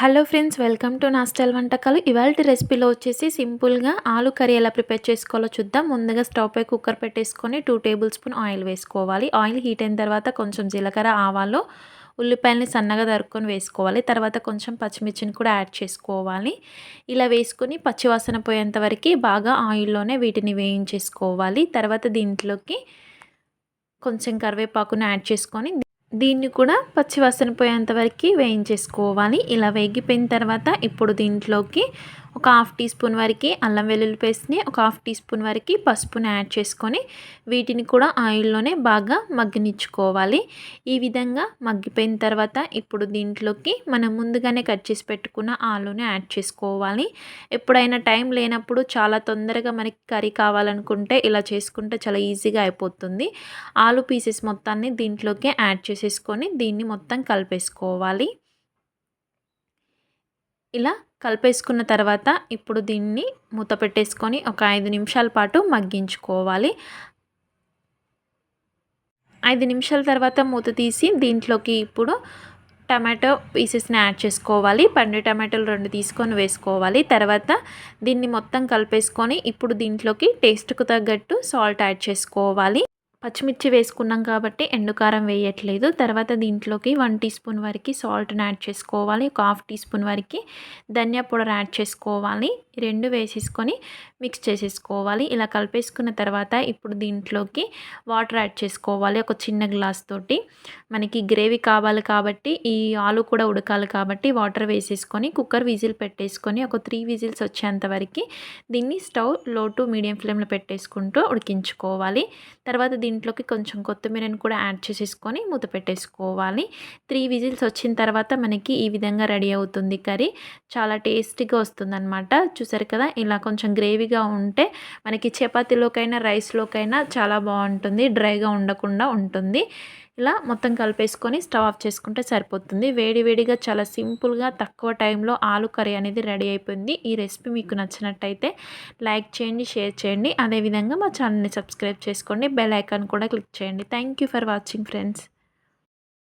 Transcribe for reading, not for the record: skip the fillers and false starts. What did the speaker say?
Hello friends, welcome to నా style వంటకాలు. ఇవాల్టి రెసిపీలో వచ్చేసి సింపుల్గా ఆలు కర్రీ ఎలా ప్రిపేర్ చేసుకోవాలో చూద్దాం. ముందుగా స్టవ్ పై కుక్కర్ పెట్టేసుకొని 2 టేబుల్ స్పూన్ ఆయిల్ వేసుకోవాలి. ఆయిల్ హీట్ అయిన తర్వాత కొంచెం జీలకర్ర, ఆవాలు, ఉల్లిపాయలని సన్నగా తరుక్కొని వేసుకోవాలి. తర్వాత కొంచెం పచ్చిమిర్చిని కూడా యాడ్ చేసుకోవాలి. ఇలా వేసుకొని పచ్చివాసన పోయేంత వరకు బాగా ఆయిల్లోనే వీటిని వేయించేసుకోవాలి. తర్వాత దీంట్లోకి కొంచెం కరివేపాకును యాడ్ చేసుకొని దీన్ని కూడా పచ్చివాసన పోయేంత వరకు వేయించేసుకోవాలి. ఇలా వేగిపోయిన తర్వాత ఇప్పుడు దీంట్లోకి ఒక హాఫ్ టీ స్పూన్ వరకు అల్లం వెల్లుల్లి పేస్ట్ని, ఒక హాఫ్ టీ స్పూన్ వరకు పసుపుని యాడ్ చేసుకొని వీటిని కూడా ఆయిల్లోనే బాగా మగ్గనిచ్చుకోవాలి. ఈ విధంగా మగ్గిపోయిన తర్వాత ఇప్పుడు దీంట్లోకి మనం ముందుగానే కట్ చేసి పెట్టుకున్న ఆలుని యాడ్ చేసుకోవాలి. ఎప్పుడైనా టైం లేనప్పుడు చాలా తొందరగా మనకి కర్రీ కావాలనుకుంటే ఇలా చేసుకుంటే చాలా ఈజీగా అయిపోతుంది. ఆలు పీసెస్ మొత్తాన్ని దీంట్లోకి యాడ్ చేసేసుకొని దీన్ని మొత్తం కలిపేసుకోవాలి. ఇలా కలిపేసుకున్న తర్వాత ఇప్పుడు దీన్ని మూత పెట్టేసుకొని ఒక 5 నిమిషాల పాటు మగ్గించుకోవాలి. 5 నిమిషాల తర్వాత మూత తీసి దీంట్లోకి ఇప్పుడు టమాటో పీసెస్ని యాడ్ చేసుకోవాలి. పండు టమాటోలు 2 తీసుకొని వేసుకోవాలి. తర్వాత దీన్ని మొత్తం కలిపేసుకొని ఇప్పుడు దీంట్లోకి టేస్ట్‌కు తగ్గట్టు సాల్ట్ యాడ్ చేసుకోవాలి. పచ్చిమిర్చి వేసుకున్నాం కాబట్టి ఎండుకారం వేయట్లేదు. తర్వాత దీంట్లోకి 1 టీ స్పూన్ వరకు సాల్ట్‌ని యాడ్ చేసుకోవాలి. ఒక హాఫ్ టీ స్పూన్ వరకు ధనియా పౌడర్ యాడ్ చేసుకోవాలి. 2 వేసేసుకొని మిక్స్ చేసేసుకోవాలి. ఇలా కలిపేసుకున్న తర్వాత ఇప్పుడు దీంట్లోకి వాటర్ యాడ్ చేసుకోవాలి. ఒక చిన్న గ్లాస్ తోటి మనకి గ్రేవీ కావాలి కాబట్టి ఈ ఆలు కూడా ఉడకాలి కాబట్టి వాటర్ వేసేసుకొని కుక్కర్ విజిల్ పెట్టేసుకొని ఒక 3 విజిల్స్ వచ్చేంత వరకు దీన్ని స్టవ్ లో టు మీడియం ఫ్లేమ్లో పెట్టేసుకుంటూ ఉడికించుకోవాలి. తర్వాత దీంట్లోకి కొంచెం కొత్తిమీరని కూడా యాడ్ చేసేసుకొని మూత పెట్టేసుకోవాలి. 3 విజిల్స్ వచ్చిన తర్వాత మనకి ఈ విధంగా రెడీ అవుతుంది కర్రీ. చాలా టేస్టీగా వస్తుందన్నమాట. చూసారు కదా, ఇలా కొంచెం గ్రేవీగా ఉంటే మనకి చపాతీలోకైనా రైస్లోకైనా చాలా బాగుంటుంది. డ్రైగా ఉండకుండా ఉంటుంది. ఇలా మొత్తం కలిపేసుకొని స్టవ్ ఆఫ్ చేసుకుంటే సరిపోతుంది. వేడి వేడిగా చాలా సింపుల్గా తక్కువ టైంలో ఆలు కర్రీ అనేది రెడీ అయిపోయింది. ఈ రెసిపీ మీకు నచ్చినట్టయితే లైక్ చేయండి, షేర్ చేయండి. అదేవిధంగా మా ఛానల్ని సబ్స్క్రైబ్ చేసుకోండి. బెల్ ఐకాన్ కూడా క్లిక్ చేయండి. Thank you for watching friends.